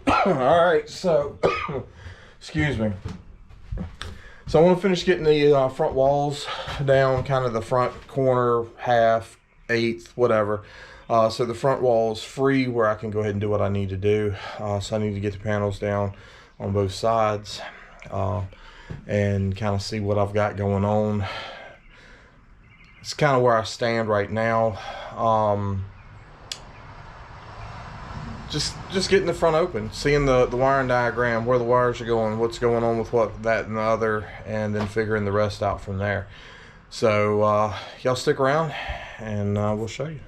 Alright, so, excuse me. So I want to finish getting the front walls down, kind of the front corner, half, eighth, whatever. So the front wall is free where I can go ahead and do what I need to do. So I need to get the panels down on both sides and kind of see what I've got going on. It's kind of where I stand right now. Just getting the front open, seeing the wiring diagram, where the wires are going, what's going on with what, that, and the other, and then figuring the rest out from there. So y'all stick around and we'll show you.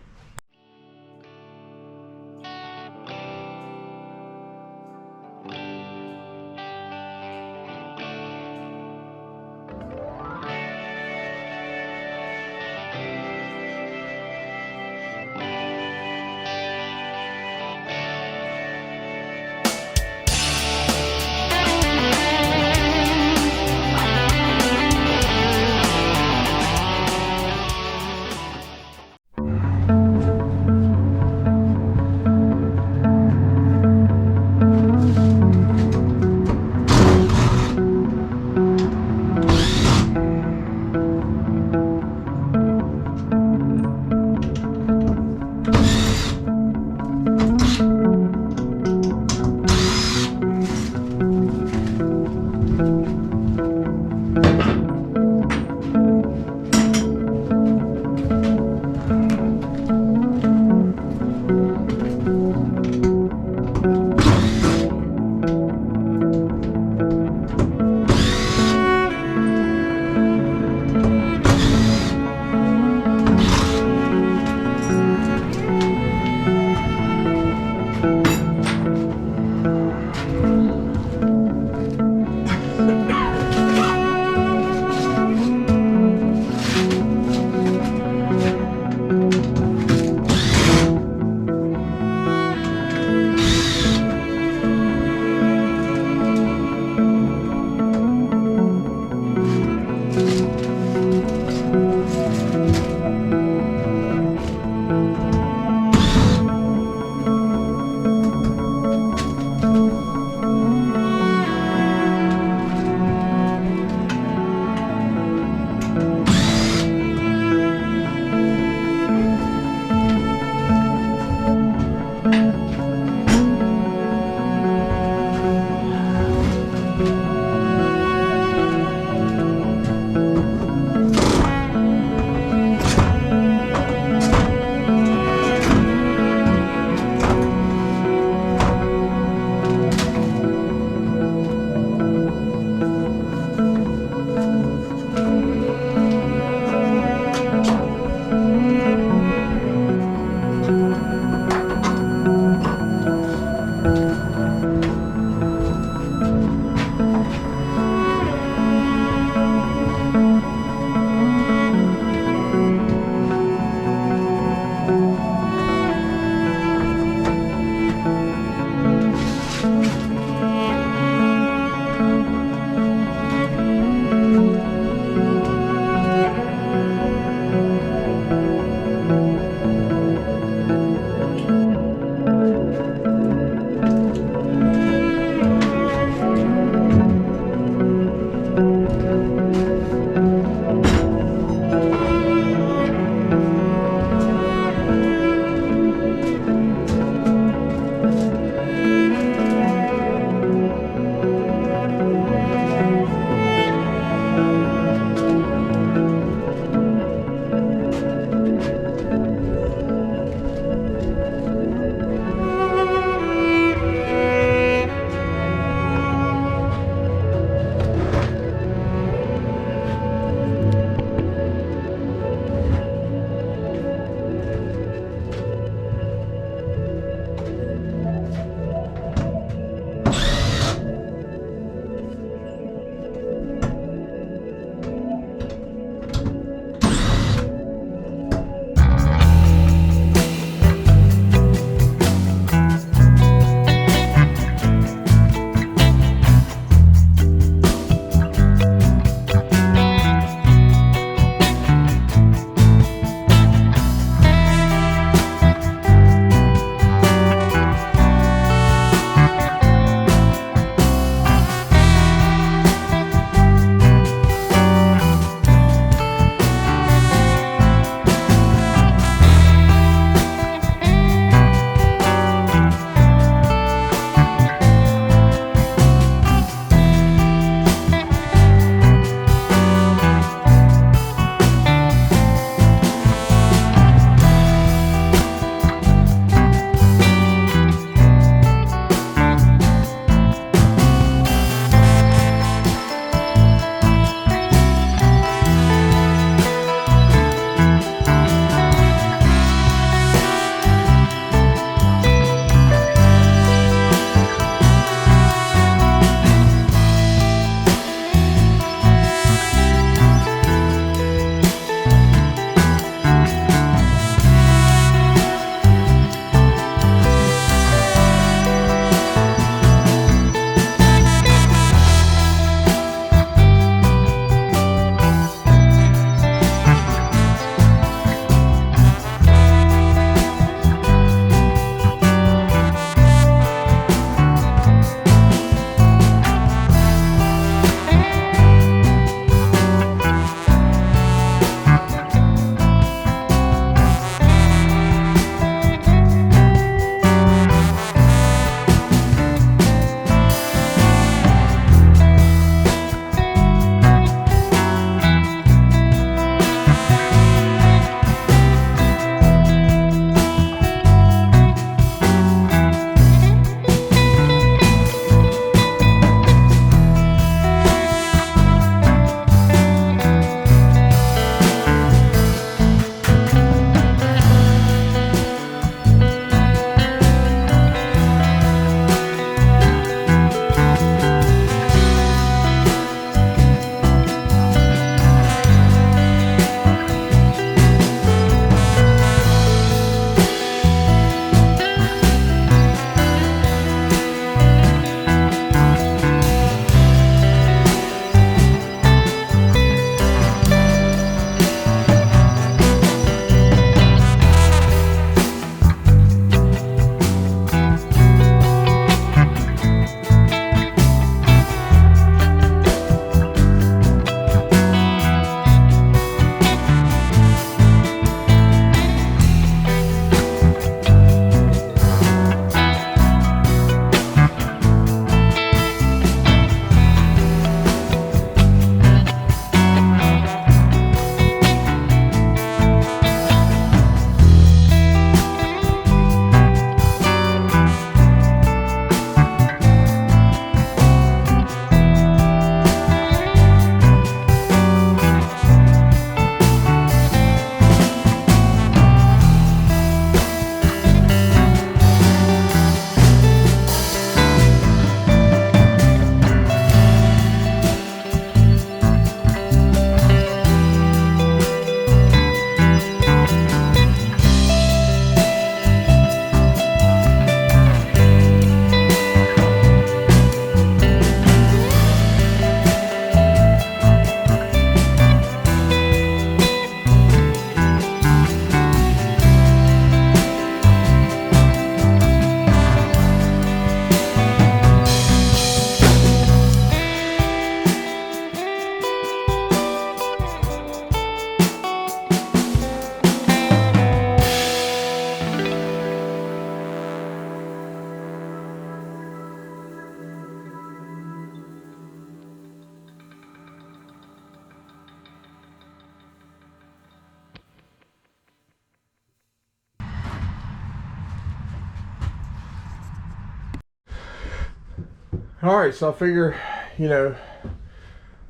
All right, so I figure, you know,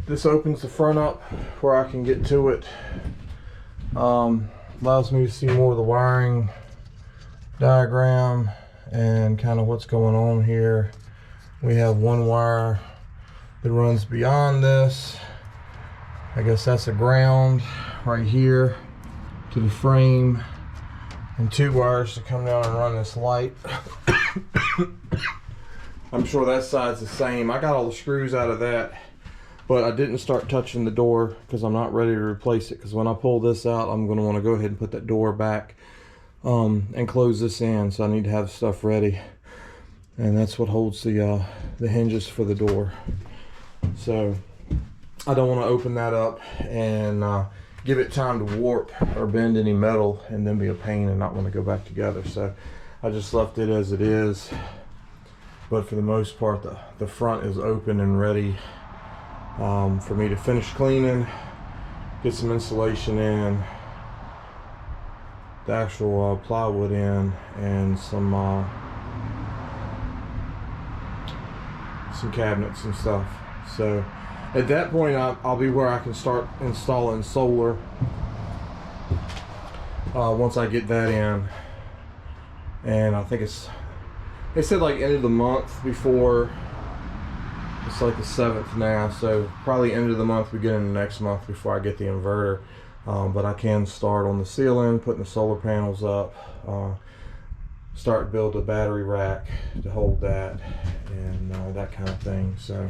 this opens the front up where I can get to it. Allows me to see more of the wiring diagram and kind of what's going on here. We have one wire that runs beyond this. I guess that's a ground right here to the frame, and two wires to come down and run this light. I'm sure that side's the same. I got all the screws out of that, but I didn't start touching the door because I'm not ready to replace it, because when I pull this out, I'm going to want to go ahead and put that door back and close this in, so I need to have stuff ready, and that's what holds the hinges for the door. So I don't want to open that up and give it time to warp or bend any metal and then be a pain and not want to go back together. So I just left it as it is. But for the most part, the front is open and ready for me to finish cleaning, get some insulation in, the actual plywood in, and some cabinets and stuff. So at that point, I'll be where I can start installing solar once I get that in. And I think they said like end of the month before. It's like the 7th now, so probably end of the month, beginning of next month before I get the inverter. But I can start on the ceiling, putting the solar panels up, start to build a battery rack to hold that, and that kind of thing. So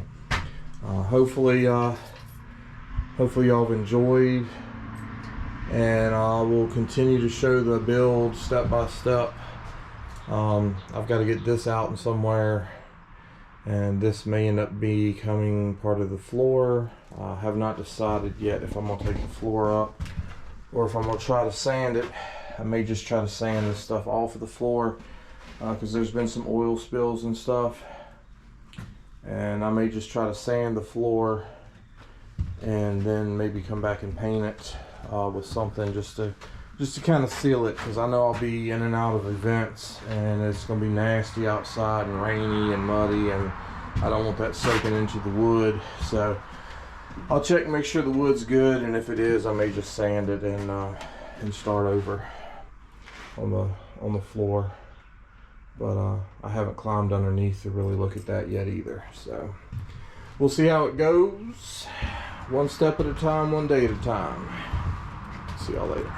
hopefully y'all have enjoyed, and I will continue to show the build step by step. I've got to get this out in somewhere, and this may end up becoming part of the floor. I have not decided yet if I'm going to take the floor up or if I'm going to try to sand it. I may just try to sand this stuff off of the floor because there's been some oil spills and stuff, and I may just try to sand the floor and then maybe come back and paint it with something just to kind of seal it, because I know I'll be in and out of events and it's going to be nasty outside and rainy and muddy, and I don't want that soaking into the wood. So I'll check and make sure the wood's good, and if it is, I may just sand it and start over on the floor. But I haven't climbed underneath to really look at that yet either. So we'll see how it goes. One step at a time, one day at a time. See y'all later.